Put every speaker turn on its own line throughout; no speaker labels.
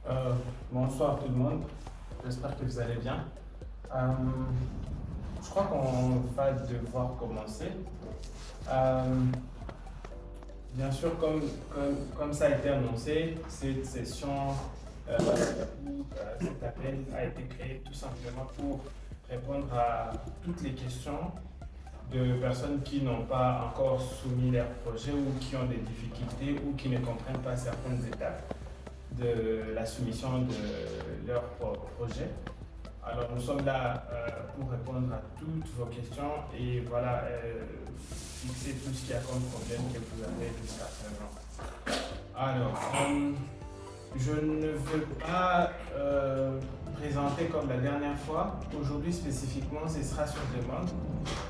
Euh, Bonsoir tout le monde, j'espère que vous allez bien. Euh, je crois qu'on va devoir commencer. Euh, Bien sûr, comme ça a été annoncé, cette session ou cet appel a été créé tout simplement pour répondre à toutes les questions de personnes qui n'ont pas encore soumis leur projet ou qui ont des difficultés ou qui ne comprennent pas certaines étapes de la soumission de leur projet. Alors nous sommes là pour répondre à toutes vos questions et voilà, fixer tout ce qu'il y a comme problème que vous avez jusqu'à présent. Alors, je ne veux pas présenter comme la dernière fois. Aujourd'hui spécifiquement, ce sera sur demande.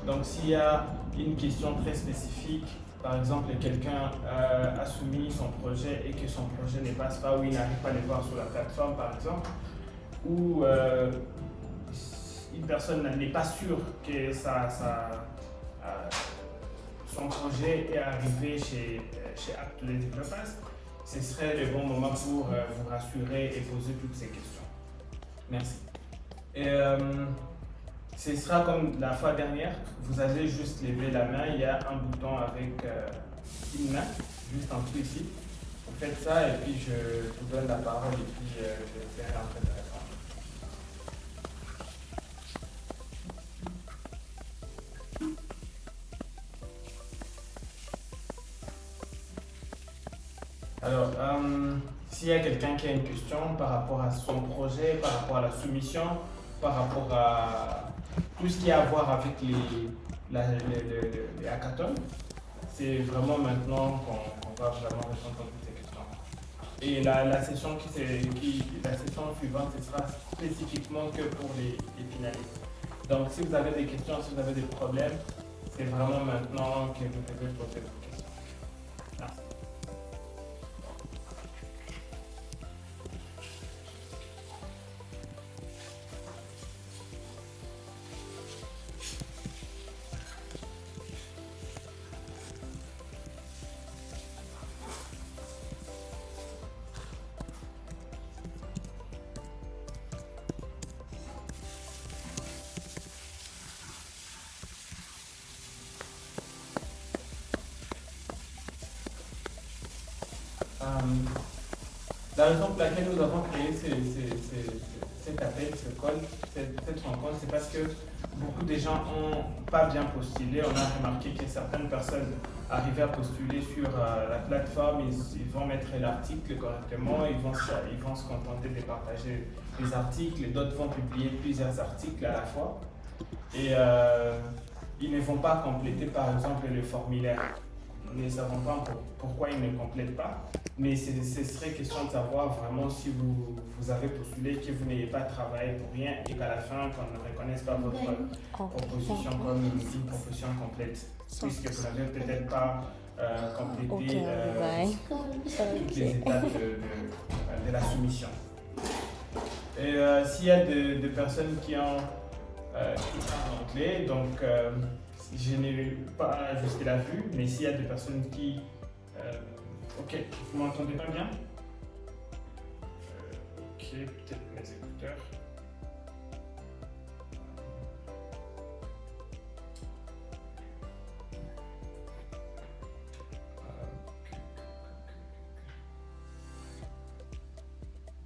Donc s'il y a une question très spécifique, par exemple quelqu'un a soumis son projet et que son projet ne passe pas ou il n'arrive pas à le voir sur la plateforme par exemple, ou une personne n'est pas sûre que son projet est arrivé chez Act les Developers, ce serait le bon moment pour vous rassurer et poser toutes ces questions. Merci. Et ce sera comme la fois dernière, vous allez juste lever la main, il y a un bouton avec une main, juste en dessous ici. Vous faites ça et puis je vous donne la parole et puis je vais en train de répondre. Alors, s'il y a quelqu'un qui a une question par rapport à son projet, par rapport à la soumission, par rapport à tout ce qui a à voir avec les hackathons, c'est vraiment maintenant qu'on va vraiment répondre à toutes ces questions. Et la session la session suivante, ce sera spécifiquement que pour les finalistes. Donc, si vous avez des questions, si vous avez des problèmes, c'est vraiment maintenant que vous devez poser vos questions. Merci. La raison pour laquelle nous avons créé cet appel, ce call, cette rencontre, c'est parce que beaucoup de gens n'ont pas bien postulé. On a remarqué que certaines personnes arrivaient à postuler sur la plateforme, ils vont mettre l'article correctement, ils vont se contenter de partager les articles, d'autres vont publier plusieurs articles à la fois. Et ils ne vont pas compléter par exemple le formulaire. Nous ne savons pas pourquoi ils ne complètent pas, mais ce serait question de savoir vraiment si vous avez postulé, que vous n'ayez pas travaillé pour rien et qu'à la fin, qu'on ne reconnaisse pas votre proposition comme une proposition complète, puisque vous n'avez peut-être pas complété toutes les étapes de la soumission. Et s'il y a des personnes qui parlent anglais, donc je n'ai pas jusqu'à la vue, mais s'il y a des personnes qui... ok, vous m'entendez pas bien? Ok, peut-être mes écouteurs.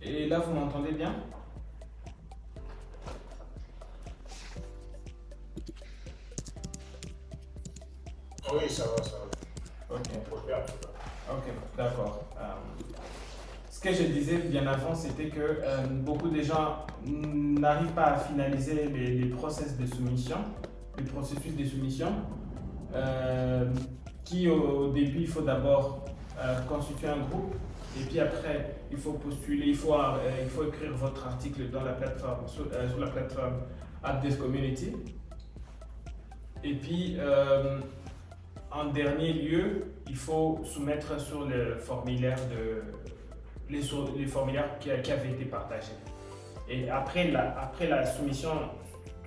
Et là, vous m'entendez bien?
Oui, ça va, ça va.
Ok.
On peut faire.
Ok, d'accord. Ce que je disais bien avant, c'était que beaucoup de gens n'arrivent pas à finaliser les processus de soumission, les processus de soumission, qui au début, il faut d'abord constituer un groupe, et puis après, il faut postuler, il faut écrire votre article dans la plateforme, sur la plateforme AppDev Community. Et puis, en dernier lieu, il faut soumettre sur le formulaire les formulaires qui avaient été partagés. Et après la soumission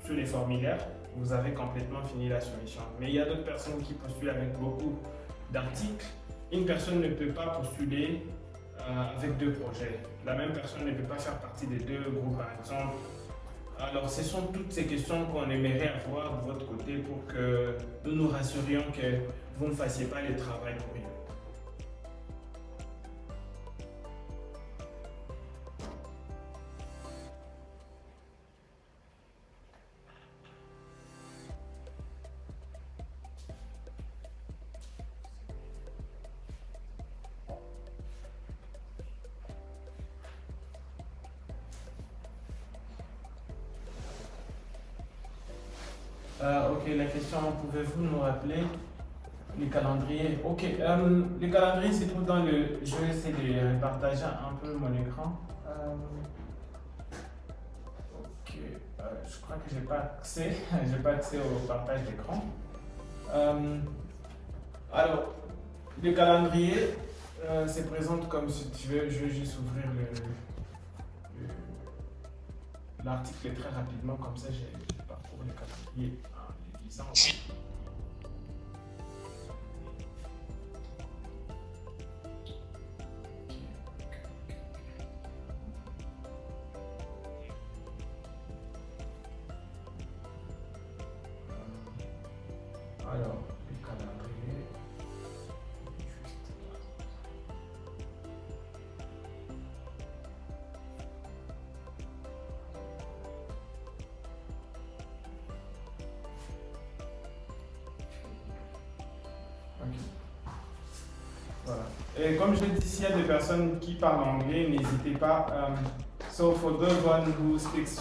sur les formulaires, vous avez complètement fini la soumission. Mais il y a d'autres personnes qui postulent avec beaucoup d'articles. Une personne ne peut pas postuler avec deux projets. La même personne ne peut pas faire partie des deux groupes, par exemple. Alors, ce sont toutes ces questions qu'on aimerait avoir de votre côté pour que nous nous rassurions que vous ne fassiez pas le travail pour rien. Ok, la question, pouvez-vous nous rappeler les calendriers? Ok, les calendriers se trouvent dans le... Je vais essayer de partager un peu mon écran. Ok, je crois que j'ai pas accès, j'ai pas accès au partage d'écran. Alors, le calendrier se présente comme si tu veux, je vais juste ouvrir l'article très rapidement, comme ça j'ai parcouru le calendrier en le lisant. Alors, le calendrier. Ok. Voilà. Et comme je dis, s'il y a des personnes qui parlent anglais, n'hésitez pas. So for those one who speaks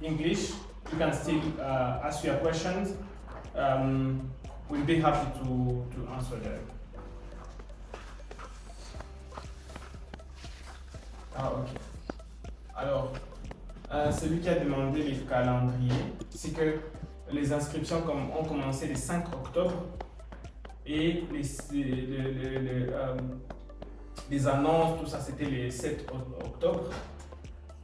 English, you can still ask your questions. We'll be happy to answer them. Ah, ok. Alors, celui qui a demandé les calendriers, c'est que les inscriptions ont commencé le 5 octobre et les annonces, tout ça, c'était le 7 octobre.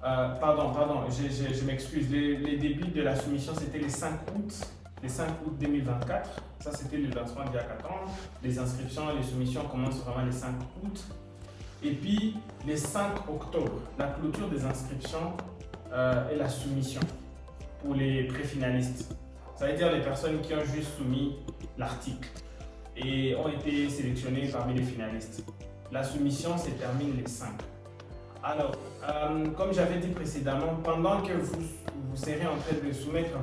Pardon, je m'excuse. Les débuts de la soumission, c'était le 5 août. Le 5 août 2024. Ça, c'était le lancement d'il y a 4 ans. Les inscriptions, les soumissions commencent vraiment le 5 août. Et puis, le 5 octobre, la clôture des inscriptions et la soumission pour les préfinalistes. Ça veut dire les personnes qui ont juste soumis l'article et ont été sélectionnées parmi les finalistes. La soumission se termine le 5. Alors, comme j'avais dit précédemment, pendant que vous serez en train de soumettre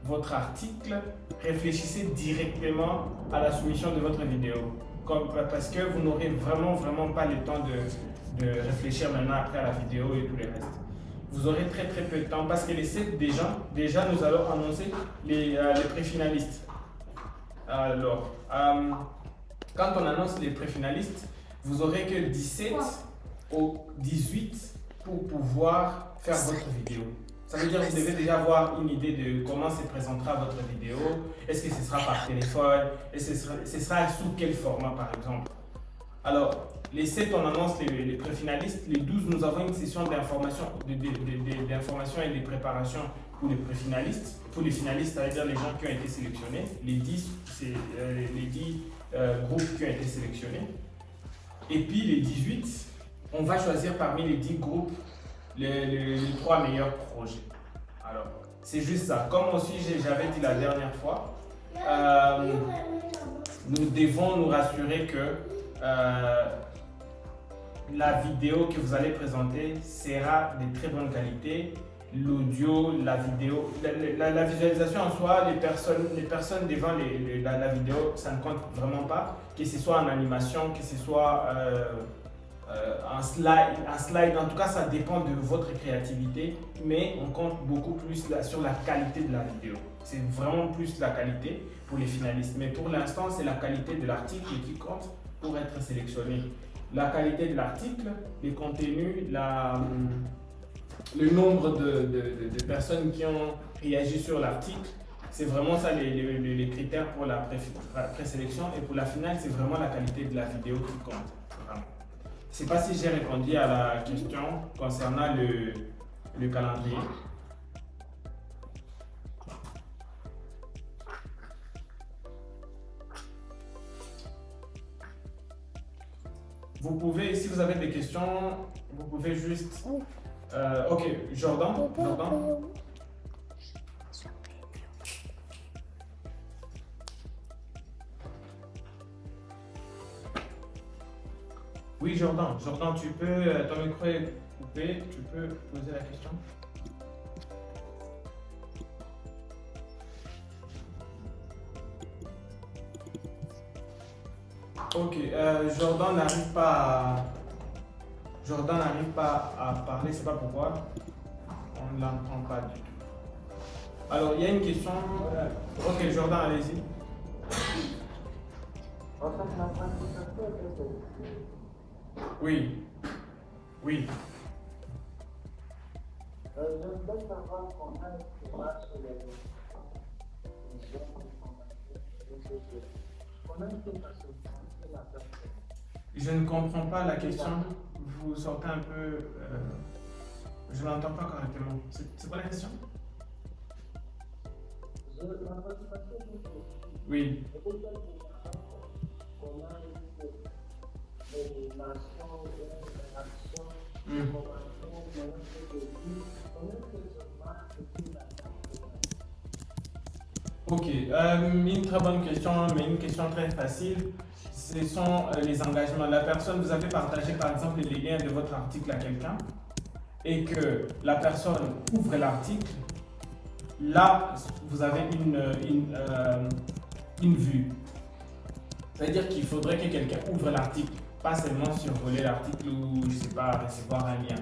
votre article, réfléchissez directement à la soumission de votre vidéo. Parce que vous n'aurez vraiment pas le temps de réfléchir maintenant après à la vidéo et tout le reste. Vous aurez très peu de temps parce que les 7 déjà nous allons annoncer les préfinalistes. Alors, quand on annonce les préfinalistes, vous aurez que 17 au 18 pour pouvoir faire votre vidéo. Ça veut dire que vous devez déjà avoir une idée de comment se présentera votre vidéo. Est-ce que ce sera par téléphone? Est-ce que ce sera sous quel format par exemple? Alors, les 7 on annonce les préfinalistes. Les 12 nous avons une session d'information et de préparation pour les préfinalistes. Pour les finalistes, ça veut dire les gens qui ont été sélectionnés. Les 10, c'est les 10 groupes qui ont été sélectionnés. Et puis les 18, on va choisir parmi les 10 groupes les 3 meilleurs projets. Alors, c'est juste ça. Comme aussi j'avais dit la dernière fois, nous devons nous rassurer que la vidéo que vous allez présenter sera de très bonne qualité. L'audio, la vidéo, la visualisation en soi, les personnes devant la vidéo, ça ne compte vraiment pas. Que ce soit en animation, que ce soit un slide, en tout cas ça dépend de votre créativité, mais on compte beaucoup plus sur la qualité de la vidéo. C'est vraiment plus la qualité pour les finalistes, mais pour l'instant c'est la qualité de l'article qui compte pour être sélectionné. La qualité de l'article, les contenus, le nombre de personnes qui ont réagi sur l'article, c'est vraiment ça les critères pour la présélection, et pour la finale c'est vraiment la qualité de la vidéo qui compte. Vraiment. Je ne sais pas si j'ai répondu à la question concernant le calendrier. Vous pouvez, si vous avez des questions, vous pouvez juste... ok, Jordan. Oui, Jordan, tu peux, ton micro est coupé, tu peux poser la question. Ok, Jordan n'arrive pas à parler, c'est pas pourquoi. On ne l'entend pas du tout. Alors, il y a une question. Ok, Jordan, allez-y. Oui. Oui.
Je voudrais savoir comment est-ce que marche les gens comment est-ce que ça se fait la personne.
Je ne comprends pas la question. Vous sortez un peu. Je ne l'entends pas correctement. C'est quoi la question? Oui.
Comment est-ce que les nations, les actions,
Ok, une très bonne question, mais une question très facile. Ce sont les engagements. La personne, vous avez partagé par exemple les liens de votre article à quelqu'un et que la personne ouvre l'article. Là, vous avez une vue. C'est-à-dire qu'il faudrait que quelqu'un ouvre l'article, pas seulement survoler l'article ou, je ne sais pas, recevoir un lien.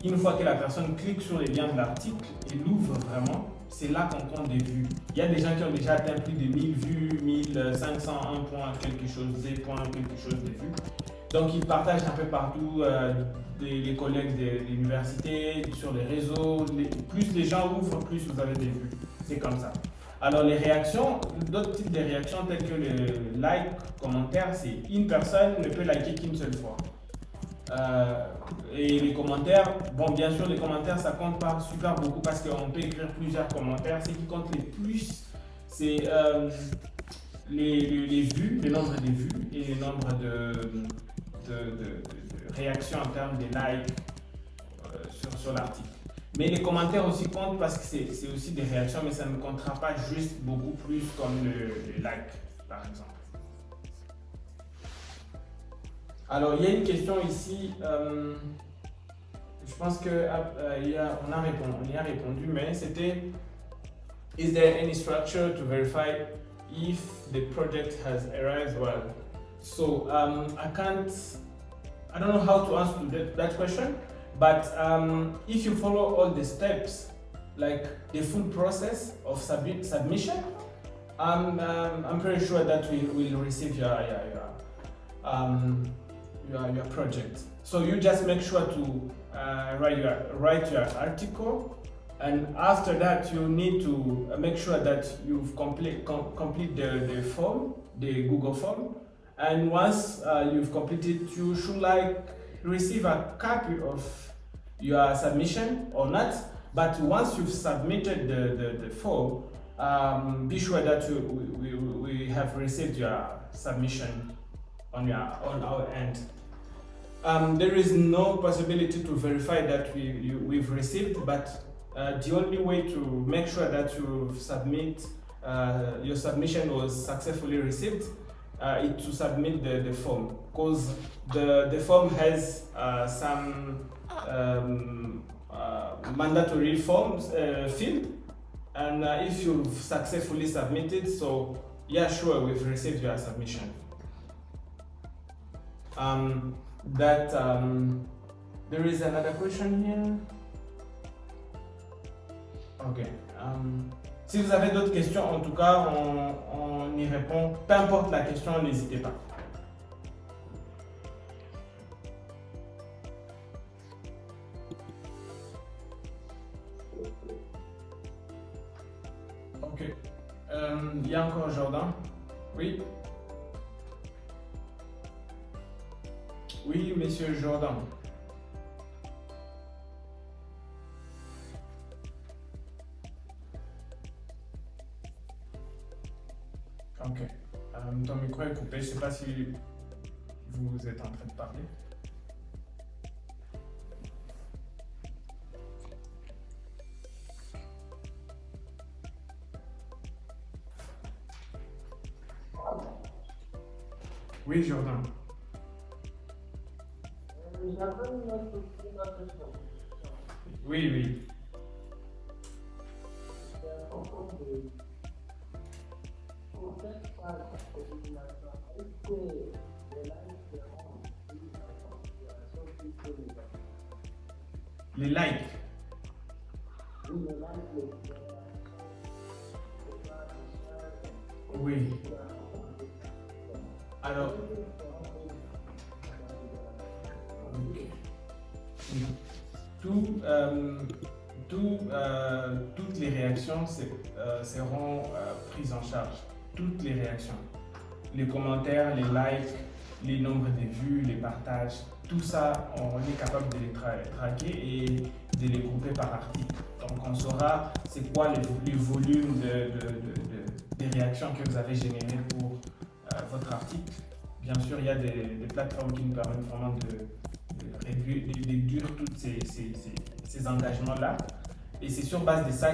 Une fois que la personne clique sur les liens de l'article et l'ouvre vraiment, c'est là qu'on compte des vues. Il y a des gens qui ont déjà atteint plus de 1000 vues, 1501 points, quelque chose, des points, quelque chose de vues. Donc ils partagent un peu partout, les collègues de l'université, sur les réseaux. Plus les gens ouvrent, plus vous avez des vues. C'est comme ça. Alors les réactions, d'autres types de réactions telles que le like, commentaire, c'est une personne ne peut liker qu'une seule fois. Et les commentaires, bon bien sûr les commentaires ça compte pas super beaucoup parce qu'on peut écrire plusieurs commentaires. Ce qui compte le plus c'est les vues, le nombre de vues et le nombre de réactions en termes de likes sur l'article. Mais les commentaires aussi comptent parce que c'est aussi des réactions, mais ça ne comptera pas juste beaucoup plus comme le like, par exemple. Alors, il y a une question ici. Je pense qu'on y a répondu, mais c'était Is there any structure to verify if the project has arrived well? So, I don't know how to answer that question. But if you follow all the steps, like the full process of submission, I'm pretty sure that we will receive your project. So you just make sure to write your article, and after that you need to make sure that you've complete the form, the Google form, and once you've completed, you should receive a copy of your submission or not. But once you've submitted the form, be sure that we have received your submission on our end. There is no possibility to verify that we've received, but the only way to make sure that your submission was successfully received is to submit the form, because the form has some mandatory forms field, and if you've successfully submitted, so yeah, sure, we've received your submission. There is another question here. Ok. Si vous avez d'autres questions, en tout cas, on y répond. Peu importe la question, n'hésitez pas. Ok. Il y a encore Jordan. Oui. Oui, monsieur Jordan. Ok. Ton micro est coupé, je ne sais pas si vous êtes en train de parler. Oui, Jordan.
J'avais une autre question.
Oui, oui.
C'est à propos de pour cette phase d'élimination. Est-ce que les likes seront pris en considération plutôt les
Les likes.
Oui, les likes, les réactions,
Oui. Alors, toutes les réactions seront prises en charge. Toutes les réactions. Les commentaires, les likes, les nombres de vues, les partages, tout ça, on est capable de les traquer et de les grouper par article. Donc, on saura c'est quoi les volumes des réactions que vous avez générées pour votre article. Bien sûr, il y a des plateformes qui nous permettent vraiment de réduire tous ces engagements-là. Et c'est sur base de ça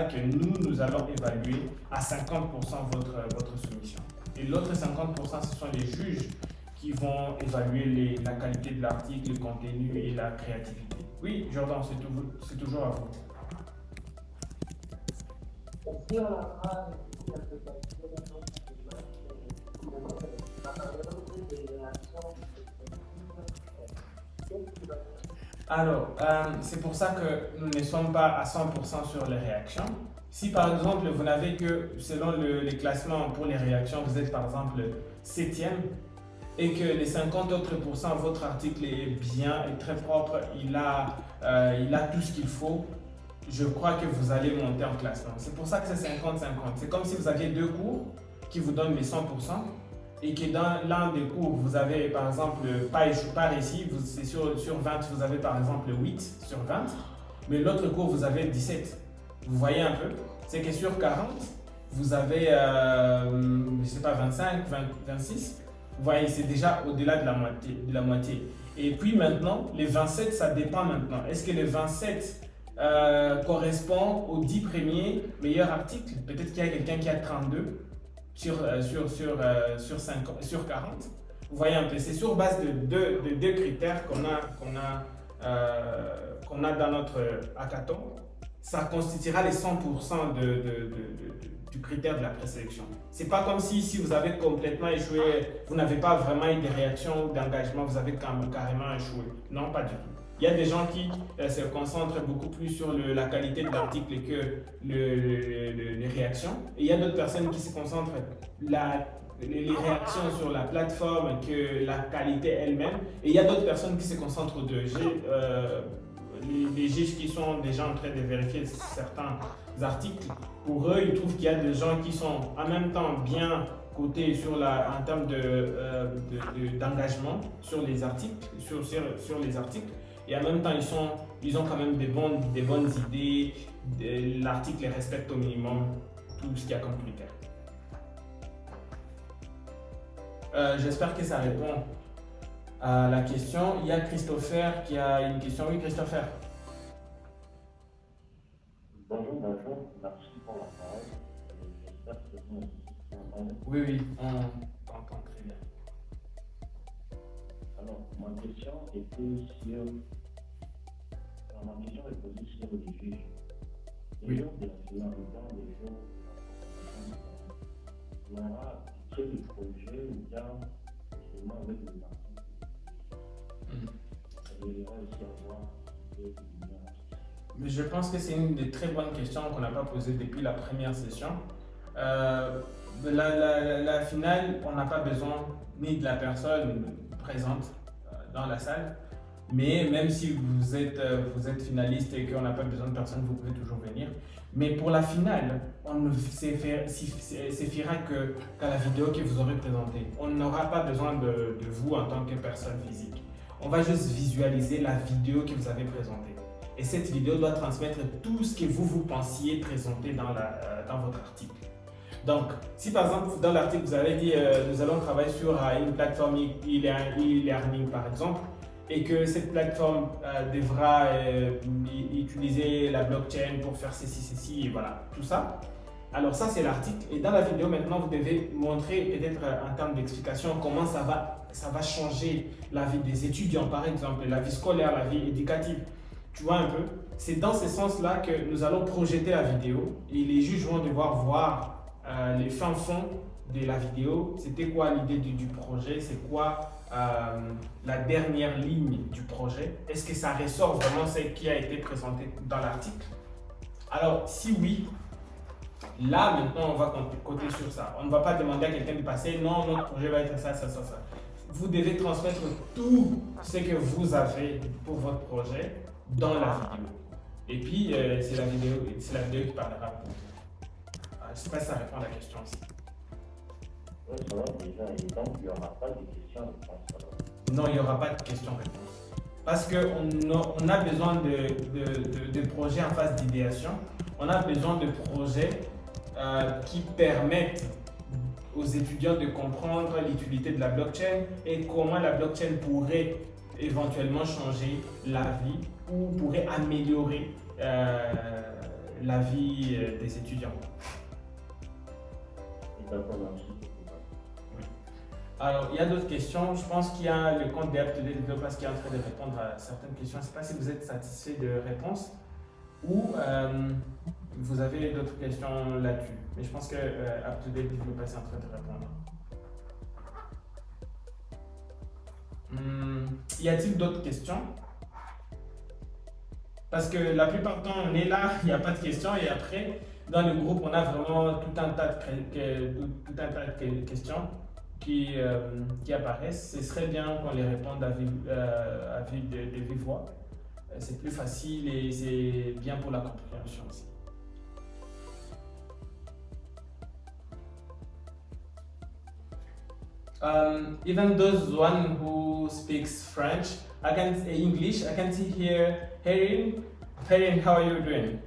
que nous allons évaluer à 50% votre soumission. Et l'autre 50%, ce sont les juges qui vont évaluer la qualité de l'article, le contenu et la créativité. Oui, Jordan, c'est toujours à vous.
Sur la phrase,
Alors, c'est pour ça que nous ne sommes pas à 100% sur les réactions. Si par exemple, vous n'avez que, selon les classements pour les réactions, vous êtes par exemple 7e et que les 50 autres pourcents, votre article est bien, est très propre, il a tout ce qu'il faut, je crois que vous allez monter en classement. C'est pour ça que c'est 50-50. C'est comme si vous aviez deux cours qui vous donnent les 100% et que dans l'un des cours, vous avez par exemple pas réussi, c'est sur 20, vous avez par exemple 8 sur 20, mais l'autre cours, vous avez 17. Vous voyez un peu? C'est que sur 40, vous avez, je sais pas, 25, 26. Vous voyez, c'est déjà au-delà de la moitié. Et puis maintenant, les 27, ça dépend maintenant. Est-ce que les 27 correspond aux 10 premiers meilleurs articles? Peut-être qu'il y a quelqu'un qui a 32 sur 40. Vous voyez un peu, c'est sur base de deux critères qu'on a dans notre hackathon. Ça constituera les 100% du critère de la présélection. C'est pas comme si vous avez complètement échoué, vous n'avez pas vraiment eu des réactions ou d'engagement, vous avez carrément échoué. Non, pas du tout. Il y a des gens qui se concentrent beaucoup plus sur la qualité de l'article que les réactions. Et il y a d'autres personnes qui se concentrent les réactions sur la plateforme que la qualité elle-même. Et il y a d'autres personnes qui se concentrent les juges qui sont déjà en train de vérifier certains articles. Pour eux, ils trouvent qu'il y a des gens qui sont en même temps bien cotés en termes d'engagement sur les articles, sur les articles. Et en même temps, ils ont quand même des bonnes idées, l'article les respecte au minimum tout ce qu'il y a comme critère. J'espère que ça répond à la question. Il y a Christopher qui a une question. Oui, Christopher.
Bonjour, merci pour la parole. J'espère que vous m'entendez.
Oui, on t'entend très bien.
Alors, ma question est posée sur les juges. Les jours de la finale, des jours il y aura que des projets ou bien seulement avec les enfants. Il y aura aussi à voir
Mais je pense que c'est une des très bonnes questions qu'on n'a pas posées depuis la première session. La finale, on n'a pas besoin ni de la personne présente dans la salle, mais même si vous êtes finaliste et qu'on n'a pas besoin de personne, vous pouvez toujours venir. Mais pour la finale, on ne suffira qu'à la vidéo que vous aurez présentée. On n'aura pas besoin de vous en tant que personne physique. On va juste visualiser la vidéo que vous avez présentée. Et cette vidéo doit transmettre tout ce que vous pensiez présenter dans votre article. Donc, si par exemple dans l'article vous avez dit nous allons travailler sur une plateforme e-learning par exemple, et que cette plateforme devra utiliser la blockchain pour faire ceci, et voilà, tout ça. Alors ça c'est l'article, et dans la vidéo maintenant vous devez montrer peut-être en termes d'explication comment ça va changer la vie des étudiants par exemple, la vie scolaire, la vie éducative. Tu vois un peu? C'est dans ce sens-là que nous allons projeter la vidéo et les juges vont devoir voir les fins fonds de la vidéo. C'était quoi l'idée du projet? C'est quoi la dernière ligne du projet? Est-ce que ça ressort vraiment ce qui a été présenté dans l'article? Alors si oui, là maintenant on va compter sur ça. On ne va pas demander à quelqu'un de passer non, notre projet va être ça. Vous devez transmettre tout ce que vous avez pour votre projet dans la vidéo. Et puis c'est la vidéo qui parlera pour vous. Je ne sais pas si ça répond à la question aussi.
Oui, ça va déjà. Et donc, il n'y aura pas de questions-réponses.
Non, il n'y aura pas de questions-réponses. Parce qu'on a besoin de projets en phase d'idéation. On a besoin de projets qui permettent aux étudiants de comprendre l'utilité de la blockchain et comment la blockchain pourrait éventuellement changer la vie ou pourrait améliorer la vie des étudiants. Alors, il y a d'autres questions. Je pense qu'il y a le compte des Up2Date Developers qui est en train de répondre à certaines questions. Je ne sais pas si vous êtes satisfait de réponses ou vous avez d'autres questions là-dessus. Mais je pense que Up2Date Developers est en train de répondre. Y a-t-il d'autres questions? Parce que la plupart du temps, on est là, il n'y a pas de questions et après, dans le groupe, on a vraiment tout un tas de questions qui apparaissent. Ce serait bien qu'on les réponde à vive voix. C'est plus facile et c'est bien pour la compréhension aussi. Even those one who speaks French, I can say English. I can see here Herin. Herin, how are you doing?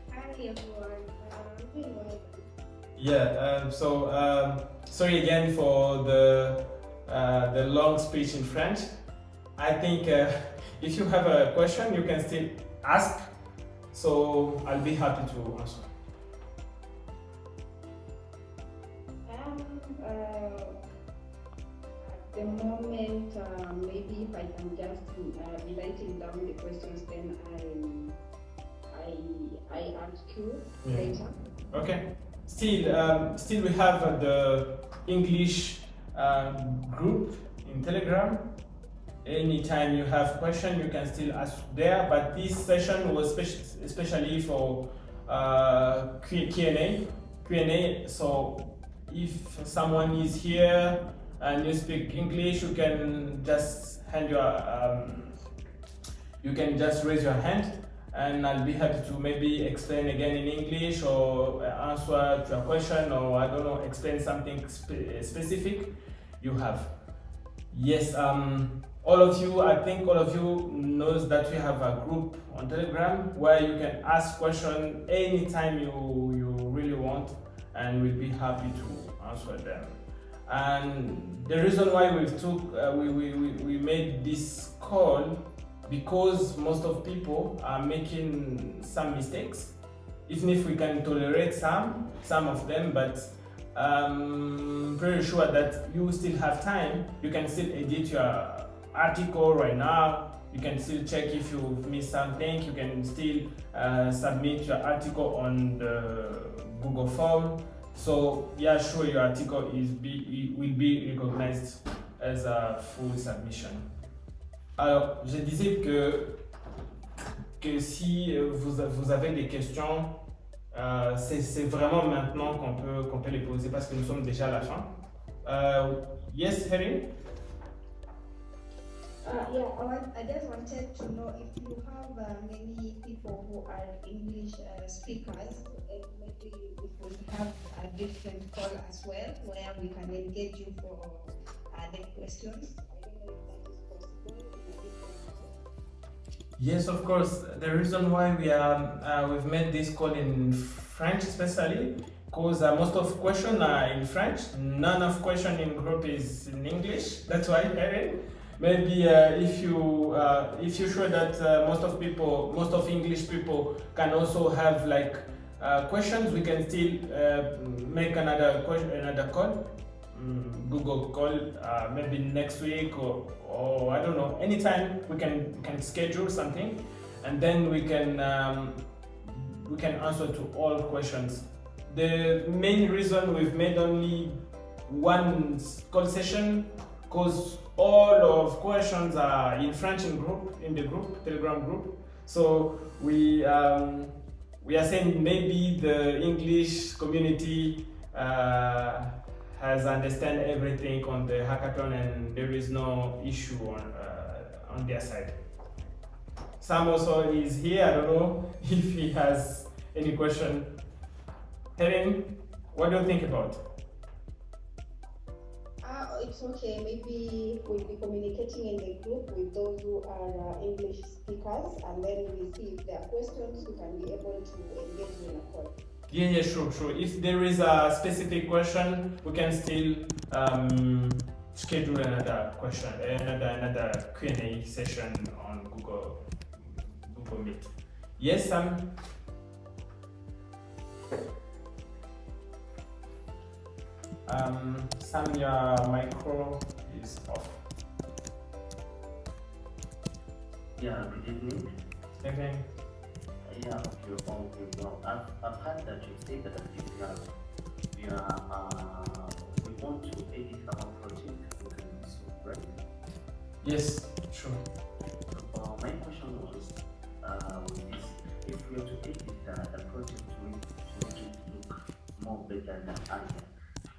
Hi everyone. Doing well.
Yeah. Sorry again for the long speech in French. I think if you have a question, you can still ask. So I'll be happy to answer.
At the moment, maybe if I can just be writing down the questions, then I ask you later.
Okay. Still we have the English group in Telegram. Anytime you have question, you can still ask there. But this session was especially for Q&A. So if someone is here and you speak English, you can just raise your hand, and I'll be happy to maybe explain again in English or answer to a question, or I don't know, explain something specific you have. Yes, I think all of you knows that we have a group on Telegram where you can ask questions anytime you really want, and we'll be happy to answer them. And the reason why we made this call, because most of people are making some mistakes, even if we can tolerate some of them, but I'm pretty sure that you still have time. You can still edit your article right now. You can still check if you missed something. You can still submit your article on the Google form. So yeah, sure, your article will be recognized as a full submission. Alors, je disais que si vous avez des questions, c'est vraiment maintenant qu'on peut les poser parce que nous sommes déjà à la fin. Yes, Herin?
I just wanted to know if you have many people who are English speakers, and maybe we could have a different call as well where we can engage you for the questions. I don't know if that is possible.
Yes, of course. The reason why we've made this call in French especially because most of question are in French. None of question in group is in English. That's why, Erin. Maybe if you show that most of English people can also have like questions, we can still make another call, Google call, maybe next week or I don't know. Anytime we can schedule something, and then we can answer to all questions. The main reason we've made only one call session because all of questions are in French in the Telegram group. So we are saying maybe the English community has understand everything on the hackathon and there is no issue on their side. Sam also is here. I don't know if he has any question. Erin, what do you think about?
It's okay. Maybe we'll be communicating in the group with those who are English speakers, and then we see if there are questions, we can be able to engage in a call.
Yeah, sure. If there is a specific question, we can still schedule another Q&A session on Google Meet. Yes, Sam? Sam, your micro is off.
Yeah, good evening.
Okay.
Yeah, okay, well, I've heard that you say that we want to edit our project, right?
Yes, sure.
My question was, if we are to edit the project to make it look more better than earlier,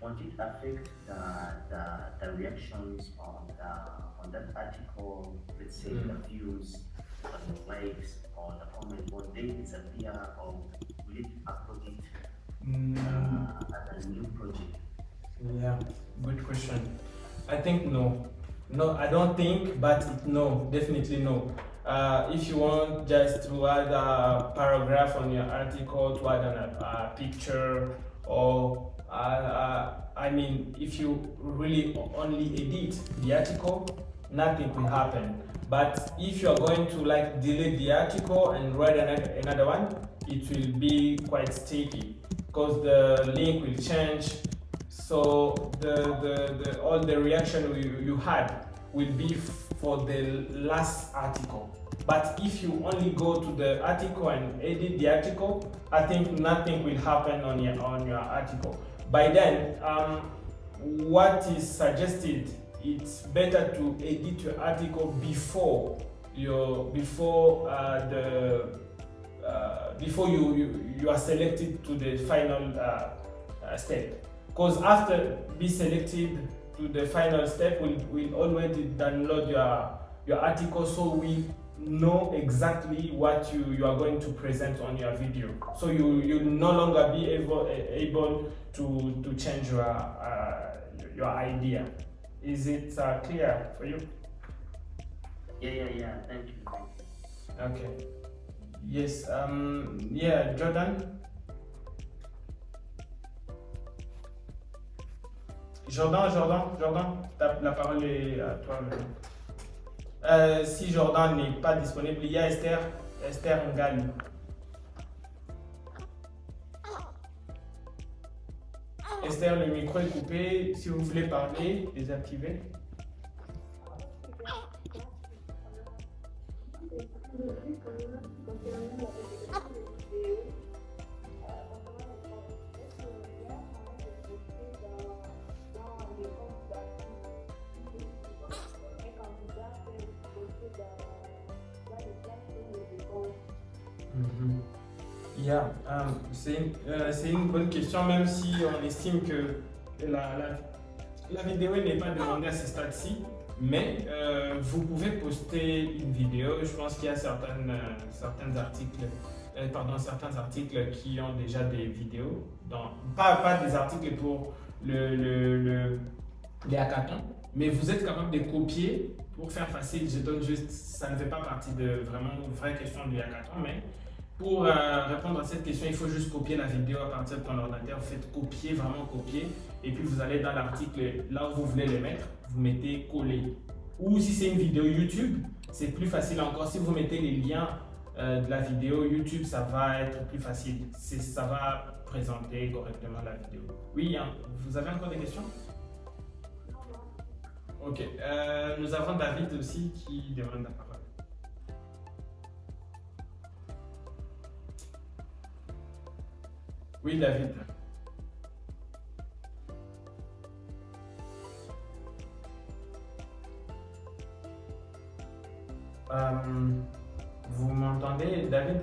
won't it affect the reactions on that article? Let's say the views, or the likes, or the comment, will they disappear, or will it upload it as a new project?
Yeah, good question. I think no. No, I don't think, but no, definitely no. If you want just to add a paragraph on your article, to add a picture, or I mean, if you really only edit the article, nothing will happen. But if you're going to like delete the article and write another one, it will be quite sticky because the link will change. So all the reaction you had will be for the last article. But if you only go to the article and edit the article, I think nothing will happen on your article. By then, what is suggested, it's better to edit your article before you are selected to the final step. Because after be selected to the final step, we'll already download your article, so we know exactly what you are going to present on your video. So you'll no longer be able to change your idea. Is it clear for you?
Yeah. Thank you.
Okay. Yes. Yeah, Jordan. Jordan, la parole est à toi. Si Jordan n'est pas disponible, il y a Esther Ngali. Esther, le micro est coupé. Si vous voulez parler, désactivez. Yeah, c'est une bonne question, même si on estime que la vidéo n'est pas demandée à ce stade-ci, mais vous pouvez poster une vidéo. Je pense qu'il y a certains articles qui ont déjà des vidéos, pas des articles pour les hackathons, mais vous êtes capable de copier pour faire facile, je donne juste, ça ne fait pas partie de vraiment une vraie question d'il y a 4 ans, mais pour répondre à cette question, il faut juste copier la vidéo à partir de ton ordinateur. Vous faites copier, vraiment copier, et puis vous allez dans l'article, là où vous voulez le mettre, vous mettez coller. Ou si c'est une vidéo YouTube, c'est plus facile encore. Si vous mettez les liens de la vidéo YouTube, ça va être plus facile. Ça va présenter correctement la vidéo. Oui, hein, vous avez encore des questions? Ok, nous avons David aussi qui demande la parole. Oui, David. Vous m'entendez, David?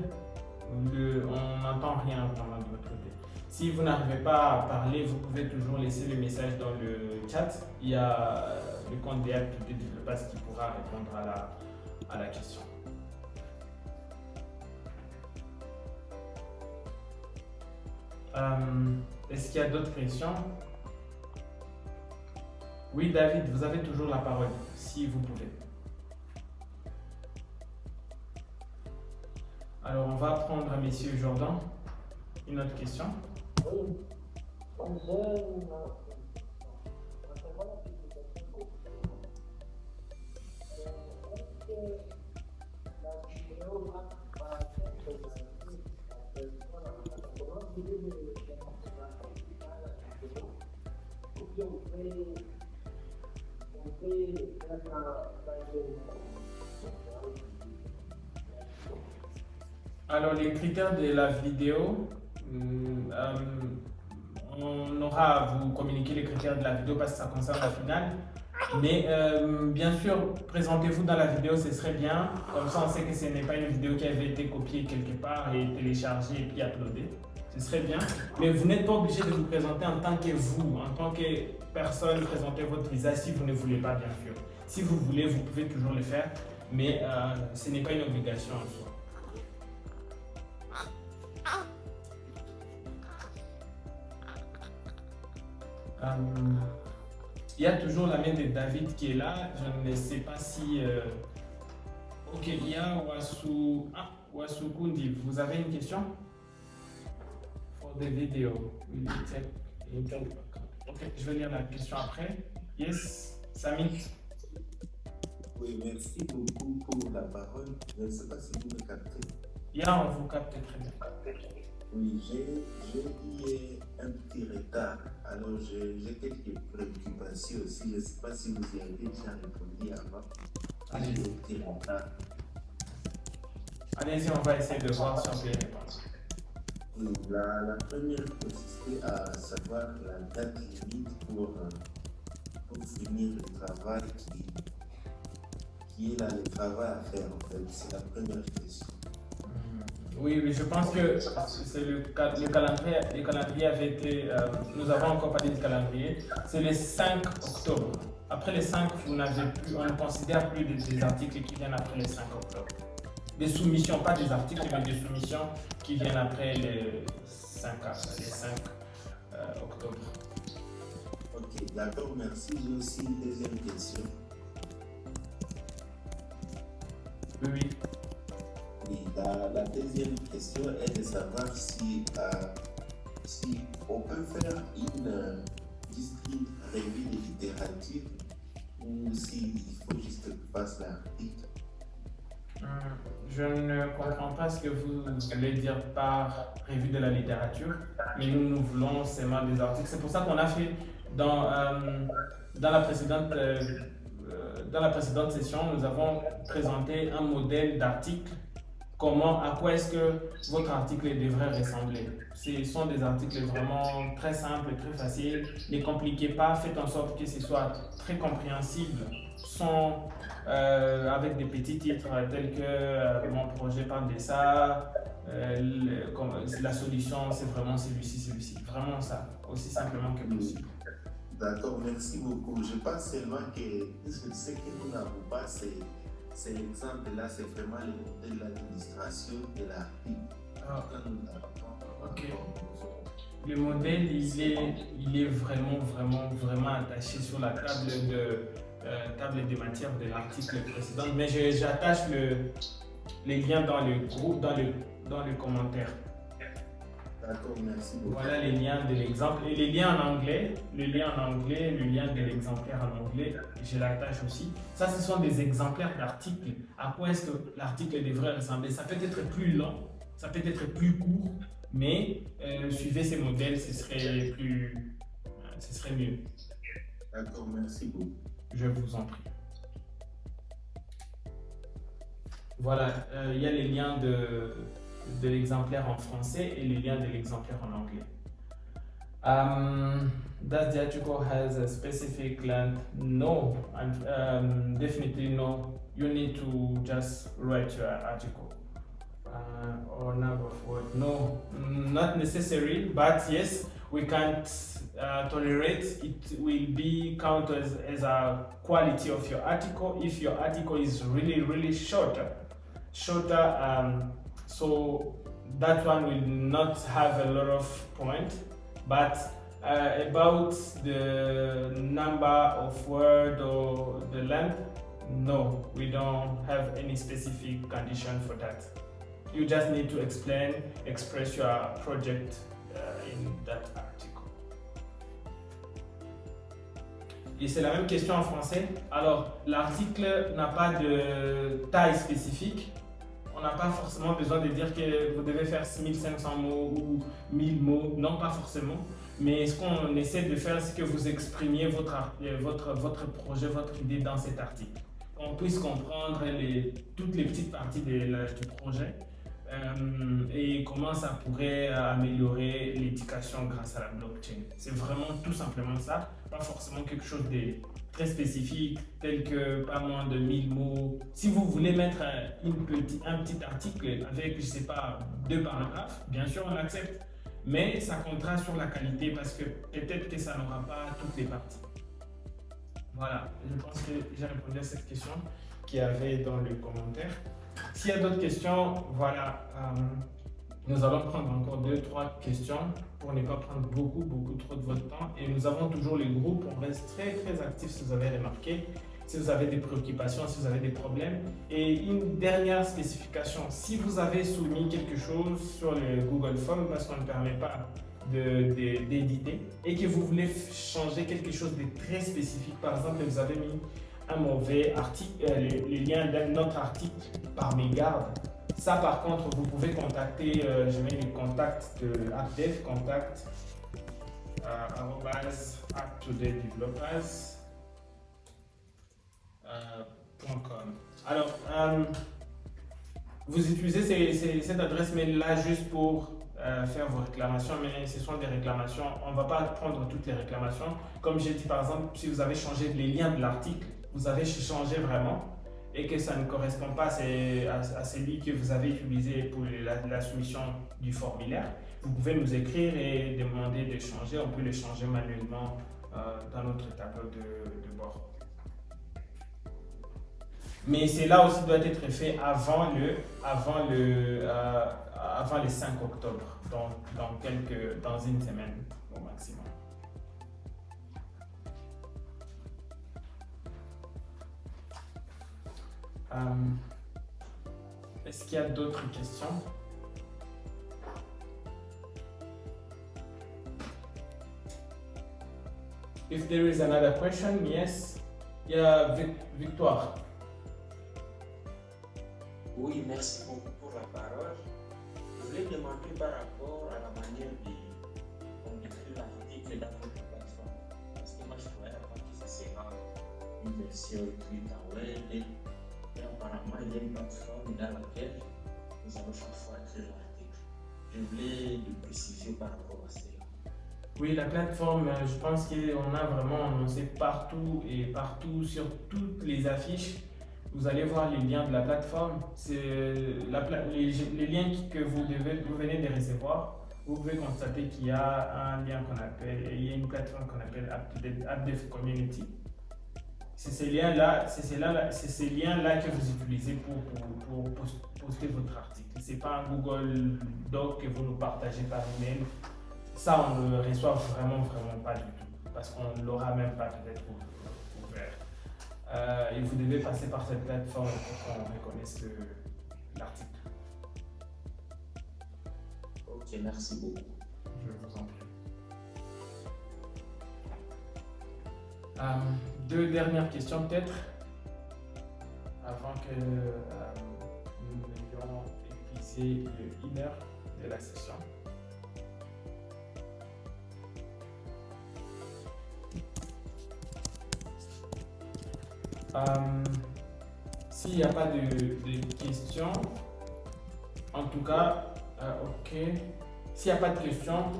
On n'entend rien vraiment de votre côté. Si vous n'arrivez pas à parler, vous pouvez toujours laisser le message dans le chat. Il y a le compte des activités de développeurs qui pourra répondre à la question. Est-ce qu'il y a d'autres questions? Oui, David, vous avez toujours la parole, si vous pouvez. Alors, on va prendre à Monsieur Jordan une autre question.
Oui. J'ai une concernant la publication est-ce que la vidéo va être présentée comment vous voulez le faire dans la vidéo ou bien on peut faire
Alors, les critères de la vidéo, on aura à vous communiquer les critères de la vidéo parce que ça concerne la finale. Mais bien sûr, présentez-vous dans la vidéo, ce serait bien. Comme ça, on sait que ce n'est pas une vidéo qui avait été copiée quelque part et téléchargée et puis uploadée. Ce serait bien. Mais vous n'êtes pas obligé de vous présenter en tant que vous, en tant que personne, présenter votre visage si vous ne voulez pas, bien sûr. Si vous voulez, vous pouvez toujours le faire, mais ce n'est pas une obligation en soi. Il y a toujours la main de David qui est là. Je ne sais pas si. Ok, il y a Wasu Kundi. Vous avez une question? For the video. Ok, je vais lire la question après. Yes, Samy.
Oui, merci beaucoup pour la parole. Je ne sais pas si vous me captez.
On vous capte très bien.
Oui, j'ai eu un petit retard. Alors, j'ai quelques préoccupations aussi. Je ne sais pas si vous y avez déjà répondu avant.
Allez-y.
J'ai un petit retard.
Allez-y, on va essayer de voir si on peut y répondre.
Oui, la première consistait à savoir la date limite pour finir le travail qui est là, le travail à faire en fait. C'est la première question.
Oui, je pense que c'est le calendrier avait été. Nous avons encore parlé du calendrier. C'est le 5 octobre. Après le 5, vous n'avez plus, on ne considère plus des articles qui viennent après le 5 octobre. Des soumissions, pas des articles, mais des soumissions qui viennent après le 5 octobre.
Ok, d'accord, merci. J'ai aussi une deuxième question.
Oui.
Oui, la deuxième question est de savoir si on peut faire une revue de littérature ou s'il faut juste que je fasse l'article.
Je ne comprends pas ce que vous voulez dire par revue de la littérature, mais nous voulons seulement des articles. C'est pour ça qu'on a fait dans la précédente session, nous avons présenté un modèle d'article. À quoi est-ce que votre article devrait ressembler? Ce sont des articles vraiment très simples, très faciles. Ne compliquez pas, faites en sorte que ce soit très compréhensible, avec des petits titres tels que mon projet parle de ça, la solution c'est vraiment celui-ci. Vraiment ça, aussi simplement que possible.
D'accord, merci beaucoup. Je pense seulement que ce que nous n'avons pas, c'est l'exemple-là, c'est vraiment le modèle de l'administration de l'article.
Ok. Le modèle, il est vraiment attaché sur la table table des matières de l'article précédent, mais j'attache les liens dans le groupe, dans le commentaire.
D'accord, merci beaucoup.
Voilà les liens de l'exemple et les liens en anglais, le lien de l'exemplaire en anglais, je l'attache aussi. Ça, ce sont des exemplaires d'articles. À quoi est-ce que l'article devrait ressembler? Ça peut être plus long, ça peut être plus court, mais suivez ces modèles, ce serait mieux.
D'accord, merci beaucoup.
Je vous en prie. Voilà, il y a les liens de l'exemplaire en français et les liens de l'exemplaire en anglais. Does the article has a specific length? No, and definitely no. You need to just write your article or number of words. No, not necessary, but yes, we can't tolerate. It will be counted as a quality of your article if your article is really shorter. So that one will not have a lot of points, but about the number of words or the length, no, we don't have any specific condition for that. You just need to express your project in that article. Et c'est la même question en français. Alors, l'article n'a pas de taille spécifique. On n'a pas forcément besoin de dire que vous devez faire 6500 mots ou 1000 mots, non pas forcément. Mais ce qu'on essaie de faire, c'est que vous exprimiez votre projet, votre idée dans cet article. Qu'on puisse comprendre toutes les petites parties du projet et comment ça pourrait améliorer l'éducation grâce à la blockchain. C'est vraiment tout simplement ça, pas forcément quelque chose de très spécifique, tel que pas moins de 1000 mots. Si vous voulez mettre un petit article avec, je sais pas, 2 paragraphes, bien sûr on accepte, mais ça comptera sur la qualité parce que peut-être que ça n'aura pas toutes les parties. Voilà, je pense que j'ai répondu à cette question qu'il y avait dans le commentaire. S'il y a d'autres questions, voilà, nous allons prendre encore 2-3 questions pour ne pas prendre beaucoup trop de votre temps. Et nous avons toujours les groupes, on reste très actifs si vous avez remarqué, si vous avez des préoccupations, si vous avez des problèmes. Et une dernière spécification, si vous avez soumis quelque chose sur le Google Form, parce qu'on ne permet pas d'éditer, et que vous voulez changer quelque chose de très spécifique, par exemple, vous avez mis un mauvais article, les liens d'un autre article par mégarde. Ça, par contre, vous pouvez contacter, je mets le contact de AppDev, contact @apptodaydevelopers.com. Alors, vous utilisez cette adresse mail-là juste pour faire vos réclamations, mais ce sont des réclamations. On ne va pas prendre toutes les réclamations. Comme j'ai dit, par exemple, si vous avez changé les liens de l'article, vous avez changé vraiment, et que ça ne correspond pas à celui que vous avez utilisé pour la soumission du formulaire, vous pouvez nous écrire et demander de changer. On peut le changer manuellement dans notre tableau de bord. Mais cela aussi doit être fait avant le 5 octobre, dans une semaine au maximum. Est-ce qu'il y a d'autres questions? If there is another question, yes. Il y a Victoire.
Oui, merci beaucoup pour la parole. Je voulais demander par rapport à la manière dont d'écrire l'article dans votre plateforme. Parce que moi, je trouvais avant que ça sera une version écrite en web. Et apparemment, il y a une plateforme dans laquelle nous allons chaque fois écrire l'article. Je voulais de préciser par rapport à cela.
Oui, la plateforme, je pense qu'on a vraiment annoncé partout sur toutes les affiches. Vous allez voir les liens de la plateforme. C'est les liens que vous venez de recevoir. Vous pouvez constater qu'il y a un lien il y a une plateforme qu'on appelle AppDev Community. C'est ces liens-là que vous utilisez pour poster votre article. C'est pas un Google Doc que vous nous partagez par email. Ça, on ne le reçoit vraiment pas du tout, parce qu'on ne l'aura même pas peut-être ouvert. et vous devez passer par cette plateforme pour qu'on reconnaisse l'article.
Ok, merci beaucoup.
Je vous en prie. Deux dernières questions peut-être, avant que nous ayons épuisé le 1 heure de la session. S'il n'y a pas de questions, en tout cas, ok. S'il n'y a pas de questions,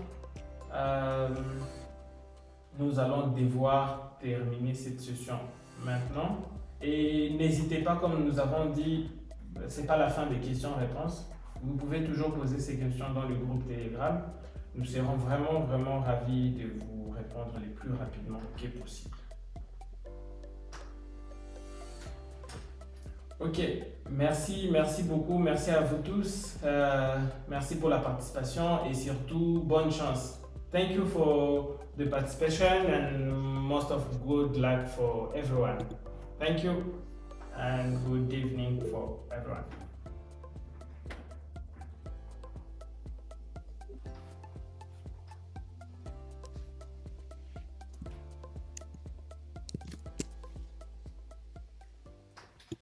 nous allons devoir terminer cette session maintenant. Et n'hésitez pas, comme nous avons dit, ce n'est pas la fin des questions-réponses. Vous pouvez toujours poser ces questions dans le groupe Telegram. Nous serons vraiment ravis de vous répondre le plus rapidement que possible. Ok, merci beaucoup, merci à vous tous, merci pour la participation et surtout bonne chance. Thank you for the participation and most of good luck for everyone. Thank you and good evening for everyone.